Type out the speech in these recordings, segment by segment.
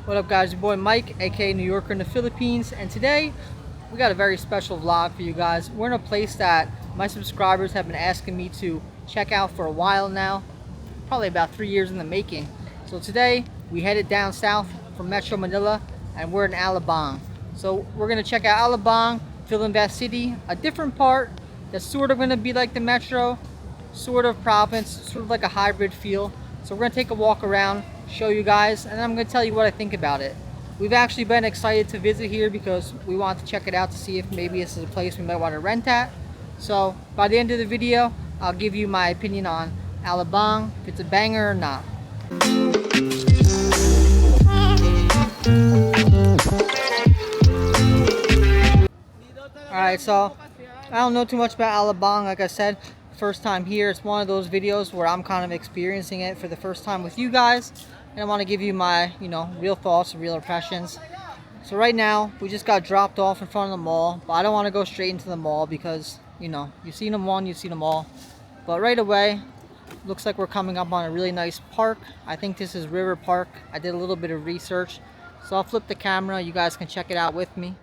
What up guys, your boy Mike, aka New Yorker in the Philippines, and today we got a very special vlog for you guys. We're in a place that my subscribers have been asking me to check out for a while now, probably about 3 years in the making. So today we headed down south from Metro Manila and we're in Alabang. So we're going to check out Alabang, Filinvest City, a different part that's sort of going to be like the Metro, sort of province, sort of like a hybrid feel. So we're going to take a walk around, show you guys, and I'm going to tell you what I think about it. We've actually been excited to visit here because we want to check it out to see if maybe this is a place we might want to rent at. So by the end of the video, I'll give you my opinion on Alabang, if it's a banger or not. Alright, so I don't know too much about Alabang. Like I said, first time here. It's one of those videos where I'm kind of experiencing it for the first time with you guys, and I want to give you my, real thoughts and real impressions. So right now we just got dropped off in front of the mall, but I don't want to go straight into the mall because you've seen them one, you've seen them all. But right away, looks like we're coming up on a really nice park. I think this is River Park. I did a little bit of research, so I'll flip the camera, you guys can check it out with me.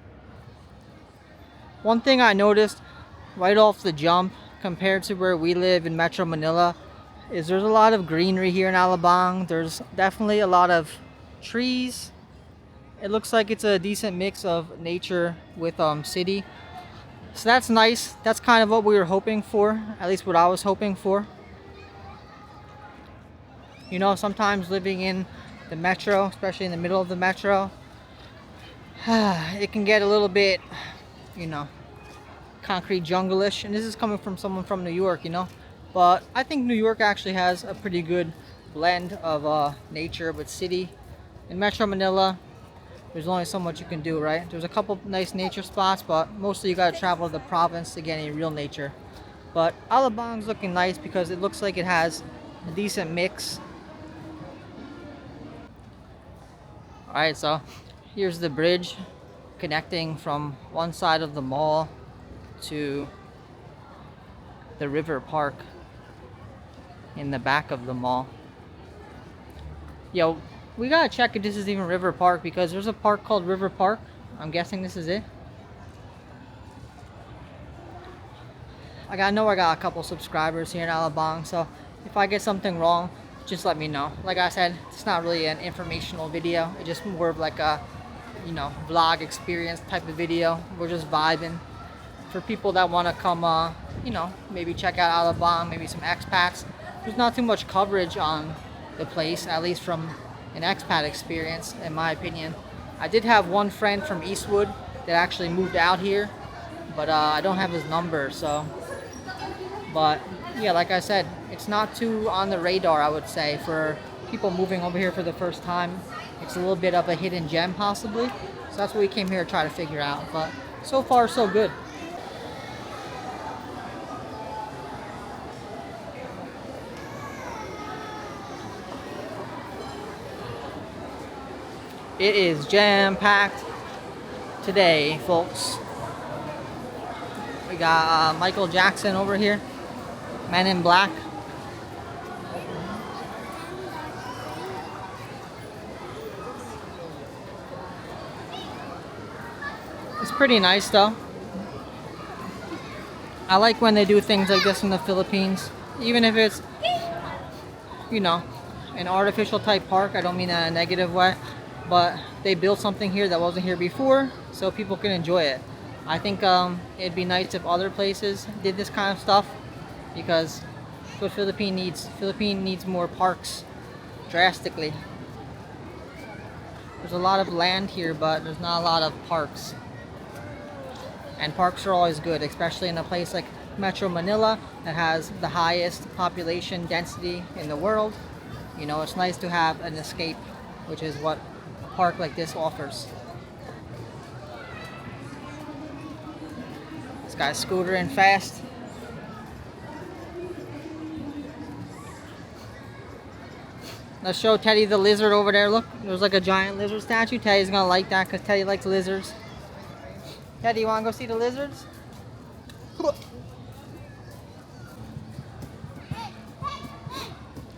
One thing I noticed right off the jump compared to where we live in Metro Manila is there's a lot of greenery here in Alabang. There's definitely a lot of trees. It looks like it's a decent mix of nature with city. So that's nice. That's kind of what we were hoping for, at least what I was hoping for. Sometimes living in the metro, especially in the middle of the metro, it can get a little bit, concrete jungle-ish, and this is coming from someone from New York, but I think New York actually has a pretty good blend of nature with city. In Metro Manila, there's only so much you can do, right? There's a couple nice nature spots, but mostly you gotta travel to the province to get any real nature. But Alabang's looking nice because it looks like it has a decent mix. Alright, so here's the bridge connecting from one side of the mall to the River Park in the back of the mall. Yo, we gotta check if this is even River Park because there's a park called River Park. I'm guessing this is it. I know I got a couple subscribers here in Alabang, so if I get something wrong, just let me know. Like I said, it's not really an informational video. It's just more of like a vlog experience type of video. We're just vibing for people that want to come maybe check out Alabang, maybe some expats. There's not too much coverage on the place, at least from an expat experience, in my opinion. I did have one friend from Eastwood that actually moved out here, but I don't have his number. So, but yeah, like I said, it's not too on the radar, I would say, for people moving over here for the first time. It's a little bit of a hidden gem possibly, so that's what we came here to try to figure out. But so far so good. It is jam-packed today, folks. We got Michael Jackson over here, Man in Black. It's pretty nice though. I like when they do things like this in the Philippines, even if it's, an artificial type park. I don't mean that in a negative way. But they built something here that wasn't here before, so people can enjoy it. I think it'd be nice if other places did this kind of stuff, because what Philippines needs. Philippines needs more parks, drastically. There's a lot of land here, but there's not a lot of parks. And parks are always good, especially in a place like Metro Manila that has the highest population density in the world. It's nice to have an escape, which is what a park like this offers. This guy's scootering fast. Let's show Teddy the lizard over there. Look, there's like a giant lizard statue. Teddy's gonna like that because Teddy likes lizards. Teddy, you wanna go see the lizards?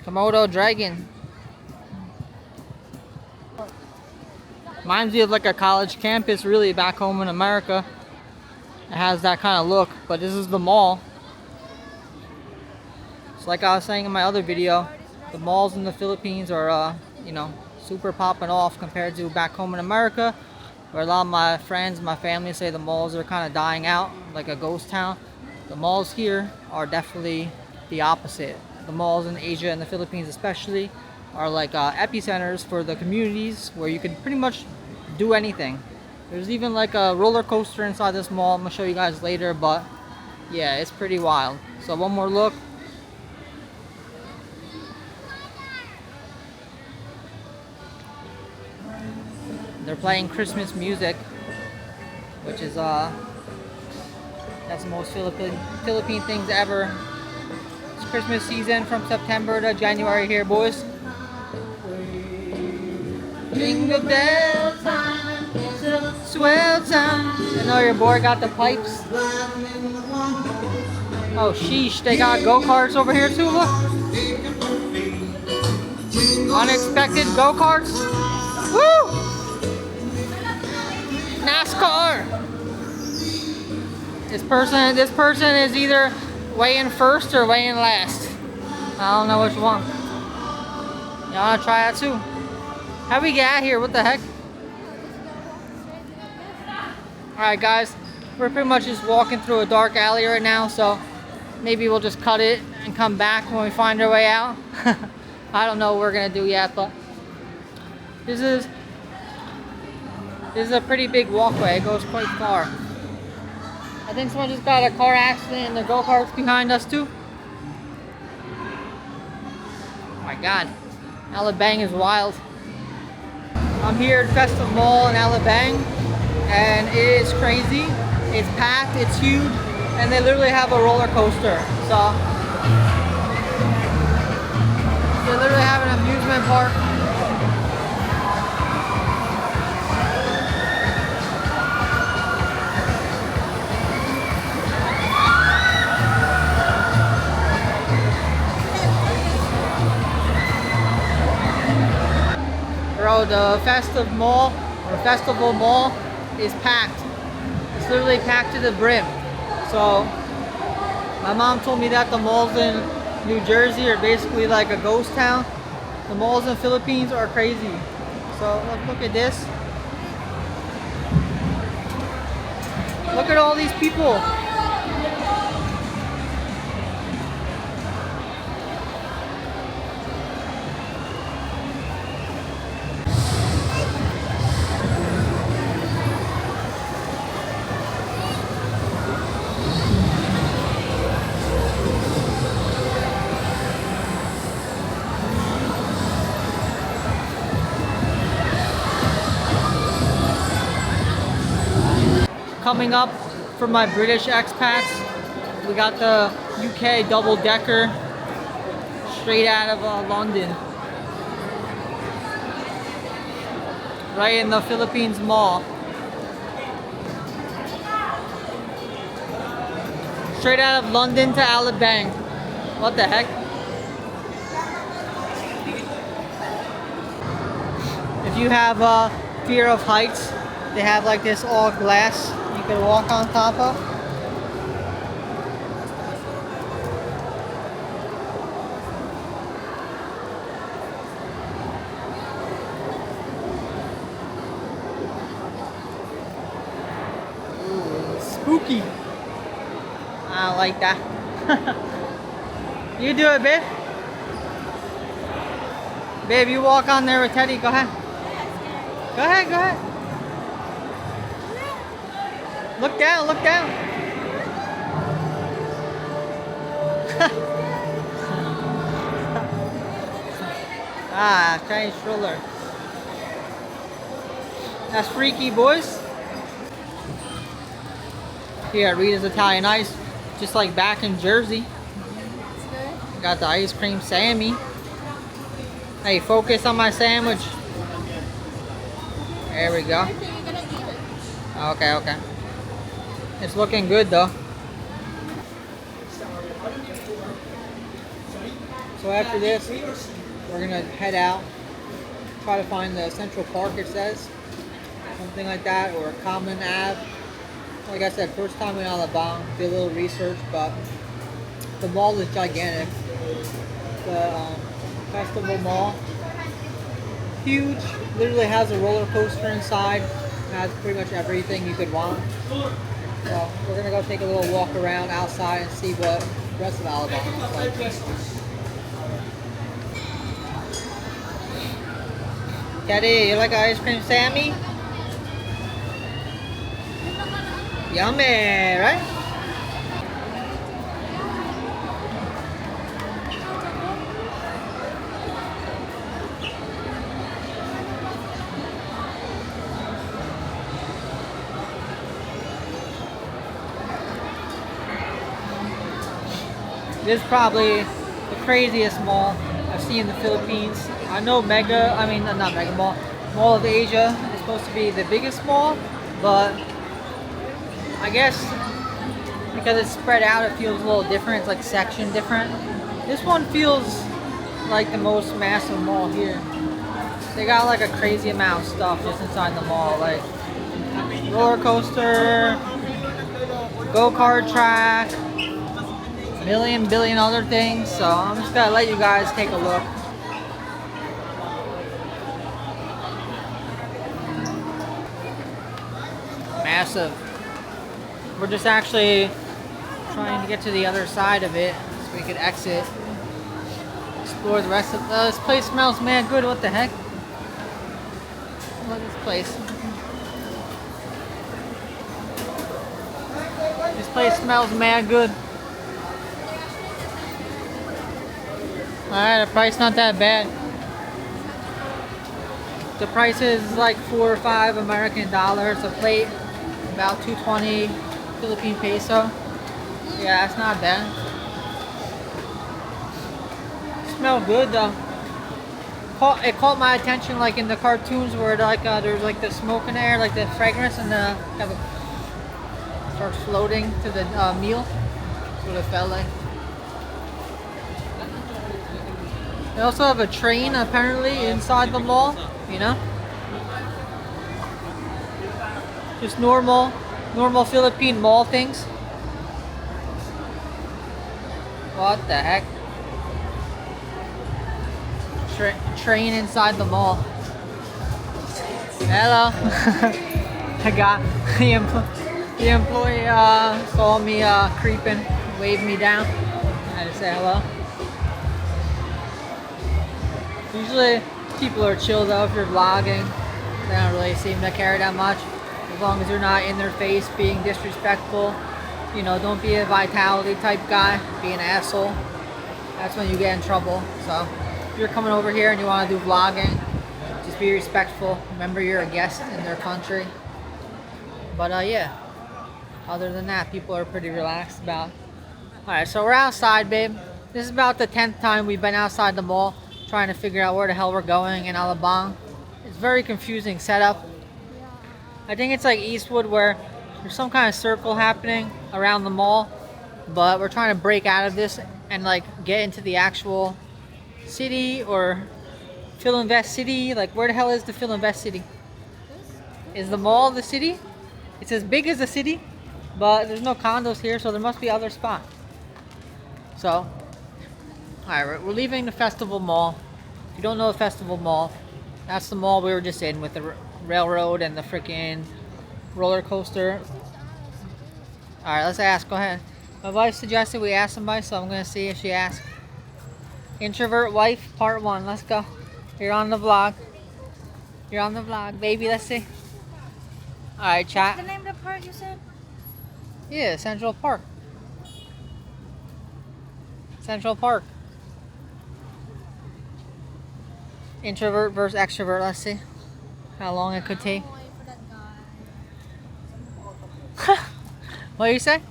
Komodo dragon. Reminds me of like a college campus really back home in America. It has that kind of look, but this is the mall. So like I was saying in my other video, the malls in the Philippines are, you know, super popping off compared to back home in America, where a lot of my friends, my family say the malls are kind of dying out, like a ghost town. The malls here are definitely the opposite. The malls in Asia and the Philippines especially are like epicenters for the communities where you can pretty much do anything. There's even like a roller coaster inside this mall. I'm gonna show you guys later, but yeah, it's pretty wild. So one more look. They're playing Christmas music, which is that's the most Philippine things ever. It's Christmas season from September to January here, boys. Jingle bell time, it's a swell time. I know your boy got the pipes. Oh sheesh, they got go-karts over here too, look. Unexpected go-karts. Woo! NASCAR. This person is either weighing first or weighing last. I don't know which one. Y'all wanna try that too? How we get out here? What the heck? Alright guys, we're pretty much just walking through a dark alley right now, so maybe we'll just cut it and come back when we find our way out. I don't know what we're gonna do yet, but this is a pretty big walkway. It goes quite far. I think someone just got a car accident and the go-kart's behind us too. Oh my god. Alabang is wild. I'm here at Festive Mall in Alabang and it is crazy. It's packed, it's huge, and they literally have a roller coaster. So they literally have an amusement park. Bro, the Festive Mall, or Festival Mall, is packed. It's literally packed to the brim. So, my mom told me that the malls in New Jersey are basically like a ghost town. The malls in the Philippines are crazy. So, look at this. Look at all these people. Coming up for my British expats, we got the UK double-decker straight out of London. Right in the Philippines Mall. Straight out of London to Alabang. What the heck? If you have fear of heights, they have like this all glass you can walk on top of. Ooh, spooky. I don't like that. You do it, babe. Babe, you walk on there with Teddy. Go ahead. Go ahead, go ahead. Look down, look down. Chinese stroller. That's freaky, boys. Here at Rita's Italian Ice, just like back in Jersey. Got the ice cream Sammy. Hey, focus on my sandwich. There we go. Okay, okay. It's looking good though. So after this, we're gonna head out, try to find the Central Park, it says. something like that, or a common Ave. Like I said, first time in Alabang, did a little research, but the mall is gigantic. The Festival Mall, huge, literally has a roller coaster inside, has pretty much everything you could want. So we're gonna go take a little walk around outside and see what the rest of Alabang looks like. Teddy, you like ice cream, Sammy? Yummy, right? This is probably the craziest mall I've seen in the Philippines. I know not Mega Mall, Mall of Asia is supposed to be the biggest mall, but I guess because it's spread out, it feels a little different. It's like section different. This one feels like the most massive mall here. They got like a crazy amount of stuff just inside the mall, like roller coaster, go-kart track, billion other things. So I'm just gonna let you guys take a look. Massive. We're just actually trying to get to the other side of it so we could exit, explore the rest of this place. Smells mad good. What the heck? Look at this place. This place smells mad good. Alright, the price not that bad. The price is like 4 or 5 American dollars a plate, about 220 Philippine peso. Yeah, that's not bad. Smell good though. It caught my attention like in the cartoons where like there's like the smoke in the air, like the fragrance, and the kind of starts floating to the meal. That's what it felt like. They also have a train apparently inside the mall, you know? Just normal Philippine mall things. What the heck? Train inside the mall. Hello. I got the employee saw me creeping, waved me down. I had to say hello. Usually people are chill though if you're vlogging. They don't really seem to care that much. As long as you're not in their face being disrespectful. You know, don't be a vitality type guy, be an asshole. That's when you get in trouble. So if you're coming over here and you want to do vlogging, just be respectful. Remember you're a guest in their country. But yeah, other than that, people are pretty relaxed about. Alright, so we're outside, babe. This is about the 10th time we've been outside the mall trying to figure out where the hell we're going in Alabang. It's very confusing setup. I think it's like Eastwood where there's some kind of circle happening around the mall, but we're trying to break out of this and like get into the actual city or Filinvest City. Like where the hell is the Filinvest City? Is the mall the city? It's as big as the city, but there's no condos here, so there must be other spots. So alright, we're leaving the Festival Mall. If you don't know the Festival Mall, that's the mall we were just in with the railroad and the freaking roller coaster. Alright, let's ask. Go ahead. My wife suggested we ask somebody, so I'm going to see if she asks. Introvert wife, part 1. Let's go. You're on the vlog. You're on the vlog, baby. Let's see. Alright, chat. What's the name of the park you said? Yeah, Central Park. Central Park. Introvert versus extrovert. Let's see how long it could take. I'll wait for that guy. What do you say?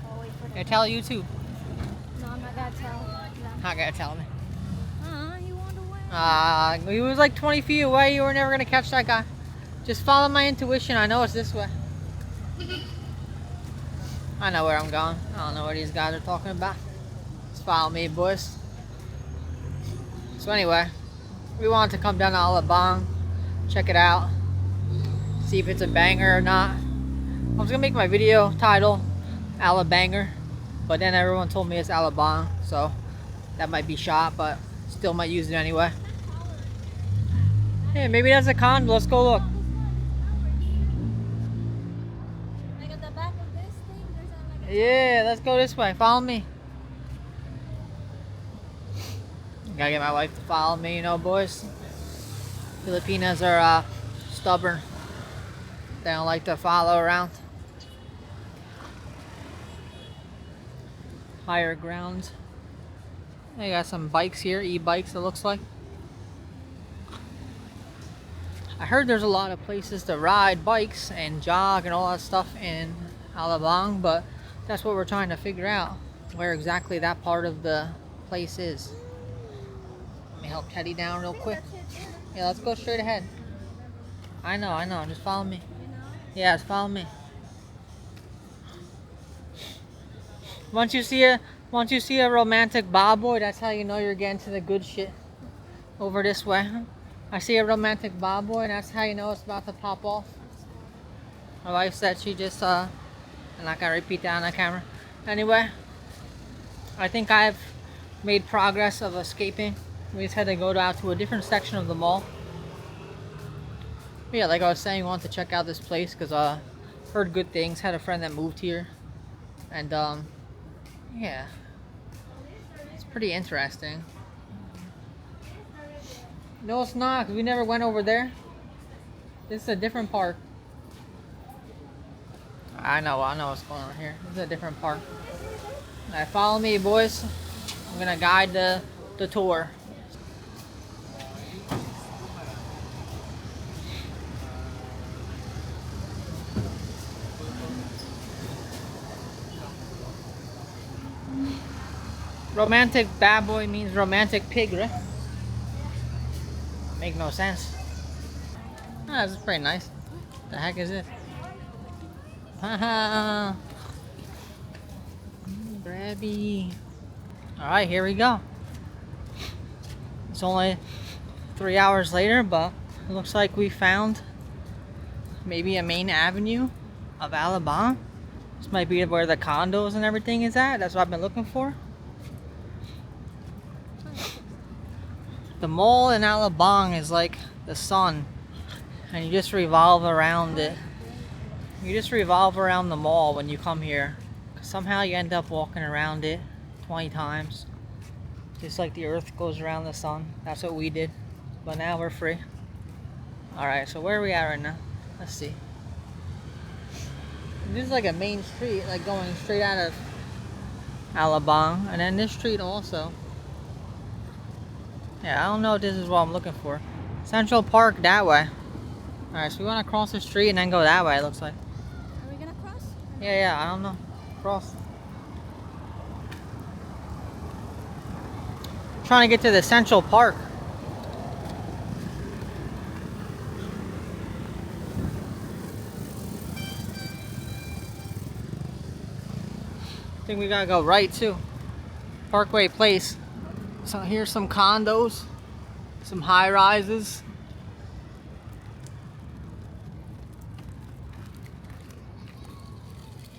I'll wait for that I tell YouTube. No, I'm not gonna tell. Not gonna tell me. You want to win? He was like 20 feet away. You were never gonna catch that guy. Just follow my intuition. I know it's this way. I know where I'm going. I don't know what these guys are talking about. Just follow me, boys. So anyway, we wanted to come down to Alabang, check it out, See if it's a banger or not. I was gonna make my video title Alabanger, but then everyone told me it's Alabang, so that might be shot, but still might use it anyway. Hey, maybe that's a condo. Let's go look. Like at the back of this thing, there's like a Yeah, let's go this way. Follow me. Gotta get my wife to follow me, you know, boys. Filipinas are stubborn. They don't like to follow around. Higher ground. They got some bikes here, e-bikes it looks like. I heard there's a lot of places to ride bikes and jog and all that stuff in Alabang, but that's what we're trying to figure out, where exactly that part of the place is. Let me help Teddy down real quick. Yeah, let's go straight ahead. I know, just follow me. Yeah, just follow me. Once you see a romantic boy, that's how you know you're getting to the good shit. Over this way. I see a romantic boy, and that's how you know it's about to pop off. My wife said she just I'm not gonna repeat that on the camera. Anyway, I think I've made progress of escaping. We just had to go out to a different section of the mall. But yeah, like I was saying, I wanted to check out this place because heard good things. Had a friend that moved here, and yeah, it's pretty interesting. No, it's not, because we never went over there. This is a different park. I know what's going on here. This is a different park. Alright, follow me, boys. I'm gonna guide the tour. Romantic bad boy means romantic pig, right? Make no sense. Ah, this is pretty nice. The heck is this? Haha. Grabby. Alright, here we go. It's only 3 hours later, but it looks like we found maybe a main avenue of Alabang. This might be where the condos and everything is at. That's what I've been looking for. The mall in Alabang is like the sun, and you just revolve around it. You just revolve around the mall when you come here. Somehow you end up walking around it 20 times. Just like the earth goes around the sun. That's what we did. But now we're free. Alright, so where are we at right now? Let's see. This is like a main street, like going straight out of Alabang. And then this street also. Yeah, I don't know if this is what I'm looking for. Central Park that way. Alright, so we want to cross the street and then go that way, it looks like. Are we gonna cross? Yeah, I don't know. Cross. Trying to get to the Central Park. I think we gotta go right too. Parkway Place. So here's some condos, some high rises.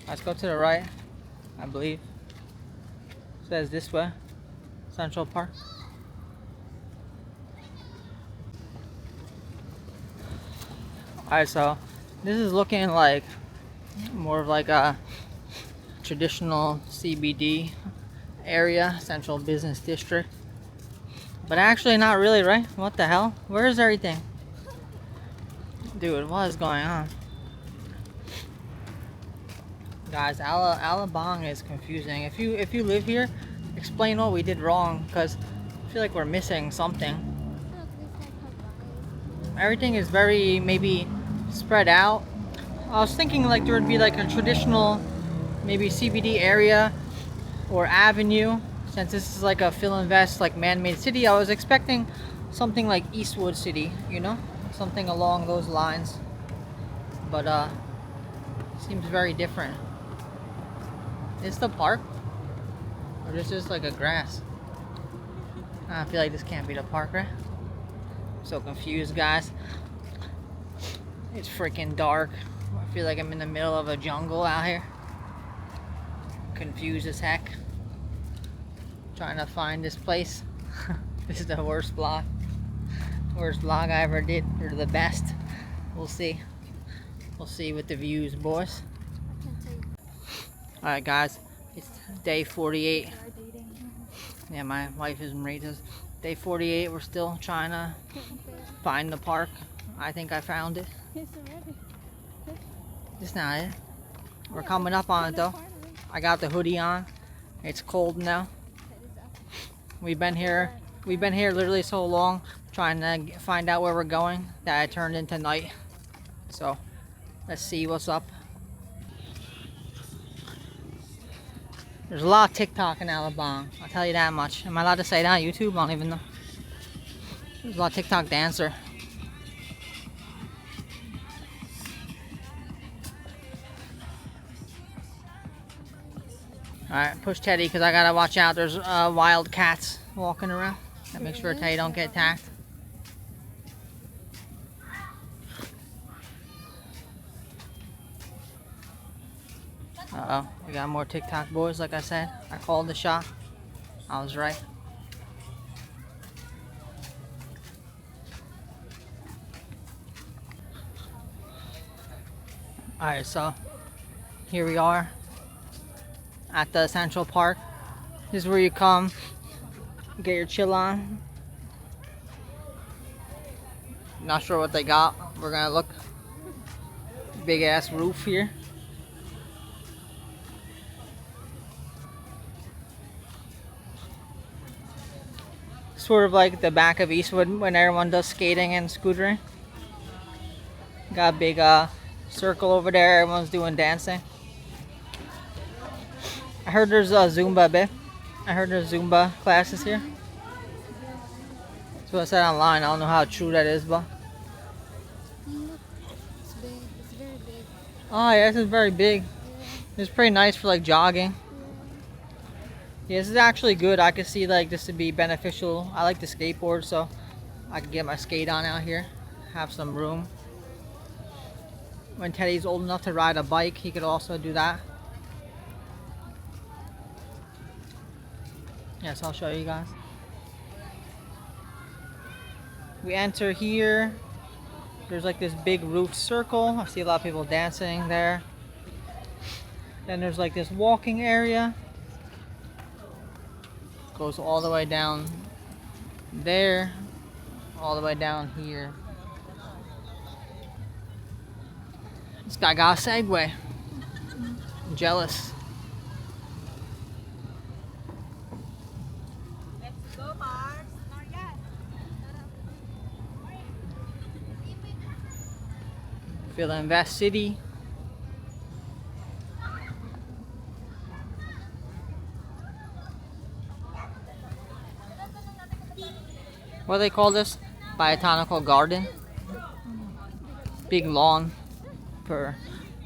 Let's go to the right, I believe. It says this way, Central Park. Alright, so this is looking like more of like a traditional CBD area, Central Business District. But actually not really, right? What the hell? Where is everything? Dude, what is going on? Guys, Alabang is confusing. If you live here, explain what we did wrong, because I feel like we're missing something. Everything is very maybe spread out. I was thinking like there would be like a traditional maybe CBD area or avenue. Since this is like a Filinvest like man-made city, I was expecting something like Eastwood City, you know? Something along those lines. But seems very different. Is the park? Or this is like a grass? I feel like this can't be the park, right? I'm so confused, guys. It's freaking dark. I feel like I'm in the middle of a jungle out here. Confused as heck. Trying to find this place. This is the worst vlog. Worst vlog I ever did, or the best. We'll see. We'll see with the views, boys. Alright guys, it's day 48. Yeah, my wife is Marita's. Day 48, we're still trying to find the park. I think I found it. It's not it. We're coming up on it though. I got the hoodie on. It's cold now. We've been here literally so long trying to find out where we're going that it turned into night. So let's see what's up. There's a lot of TikTok in Alabang, I'll tell you that much. Am I allowed to say that on YouTube? I don't even know. There's a lot of TikTok dancer. Alright, push Teddy because I gotta watch out. There's wild cats walking around. Gotta make sure Teddy don't get attacked. Uh-oh, we got more TikTok boys, like I said. I called the shot. I was right. Alright, so here we are at the Central Park. This is where you come, get your chill on. Not sure what they got. We're gonna look. Big ass roof here. Sort of like the back of Eastwood when everyone does skating and scootering. Got a big circle over there. Everyone's doing dancing. I heard there's a Zumba, babe. I heard there's Zumba classes here. That's what I said online. I don't know how true that is, but. It's big. It's very big. Oh yeah, this is very big. Yeah. It's pretty nice for like jogging. Yeah, this is actually good. I could see like this to be beneficial. I like to skateboard, so I can get my skate on out here. Have some room. When Teddy's old enough to ride a bike, he could also do that. Yes, I'll show you guys. We enter here. There's like this big roof circle. I see a lot of people dancing there. Then there's like this walking area. Goes all the way down there, all the way down here. This guy got a Segway. I'm jealous. Let's go, Mars. Not yet. Filinvest City. What do they call this? Botanical garden. Big lawn for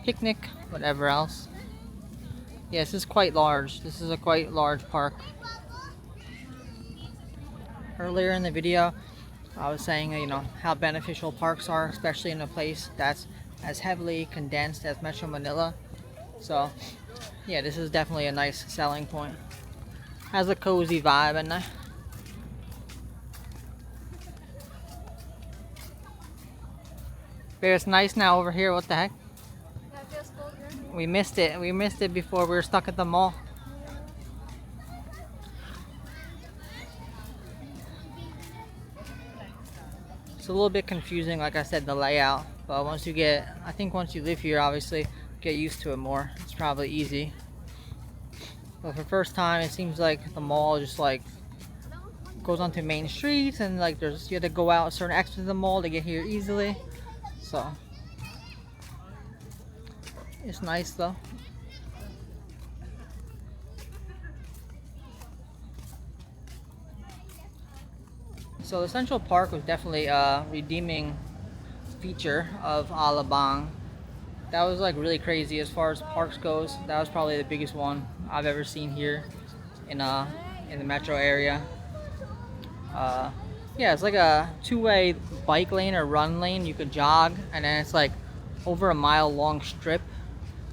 picnic, whatever else. Yes, this is quite large. This is a quite large park. Earlier in the video, I was saying, you know, how beneficial parks are, especially in a place that's as heavily condensed as Metro Manila. So, yeah, this is definitely a nice selling point. Has a cozy vibe and but it's nice now over here. What the heck? Yeah, it feels cold here. We missed it. We missed it before we were stuck at the mall. It's a little bit confusing, like I said, the layout. But once you get, I think once you live here, obviously, get used to it more. It's probably easy. But for the first time, it seems like the mall just like goes onto main streets, and like you have to go out a certain exit of the mall to get here easily. So it's nice though. So the Central Park was definitely a redeeming feature of Alabang. That was like really crazy as far as parks goes. That was probably the biggest one I've ever seen here in the metro area. Yeah, it's like a two-way bike lane or run lane. You could jog, and then it's like over a mile long strip.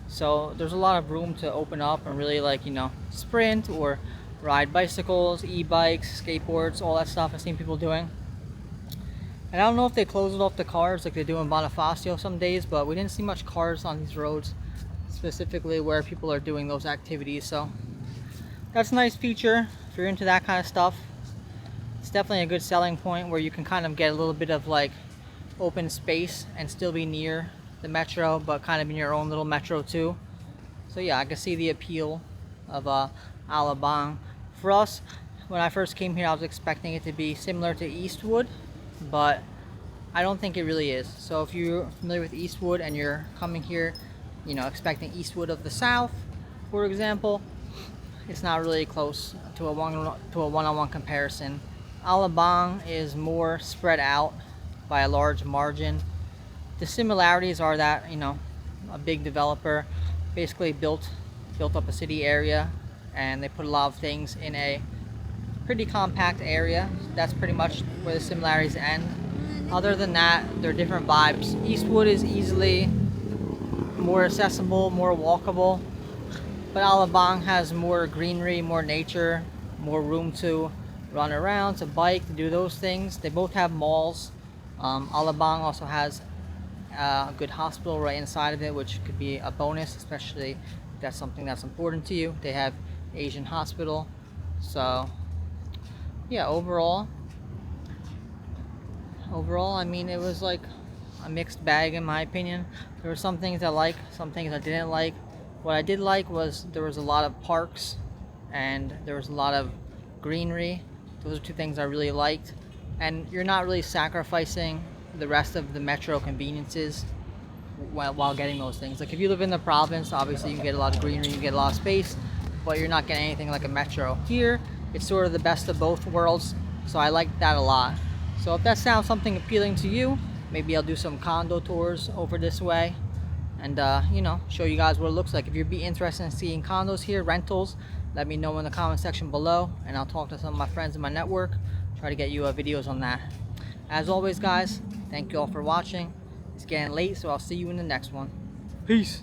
So there's a lot of room to open up and really, like, you know, sprint or ride bicycles, e-bikes, skateboards, all that stuff I've seen people doing. And I don't know if they close it off the cars like they do in Bonifacio some days, but we didn't see much cars on these roads, specifically where people are doing those activities. So that's a nice feature if you're into that kind of stuff. It's definitely a good selling point where you can kind of get a little bit of like open space and still be near the metro, but kind of in your own little metro too. So yeah, I can see the appeal of Alabang. For us, when I first came here, I was expecting it to be similar to Eastwood, but I don't think it really is. So if you're familiar with Eastwood and you're coming here, you know, expecting Eastwood of the South, for example, it's not really close to a one-on-one comparison. Alabang is more spread out by a large margin. The similarities are that, you know, a big developer basically built up a city area, and they put a lot of things in a pretty compact area. That's pretty much where the similarities end. Other than that, they're different vibes. Eastwood is easily more accessible, more walkable, but Alabang has more greenery, more nature, more room to run around, to bike, to do those things. They both have malls. Alabang also has a good hospital right inside of it, which could be a bonus, especially if that's something that's important to you. They have Asian hospital. So yeah, overall, I mean, it was like a mixed bag in my opinion. There were some things I liked, some things I didn't like. What I did like was there was a lot of parks and there was a lot of greenery. Those are two things I really liked. And you're not really sacrificing the rest of the metro conveniences while getting those things. Like if you live in the province, obviously you can get a lot of greenery, you get a lot of space, but you're not getting anything like a metro. Here, it's sort of the best of both worlds, so I like that a lot. So if that sounds something appealing to you, maybe I'll do some condo tours over this way and you know, show you guys what it looks like. If you'd be interested in seeing condos here, rentals, let me know in the comment section below, and I'll talk to some of my friends in my network, try to get you videos on that. As always guys, thank you all for watching. It's getting late, so I'll see you in the next one. Peace.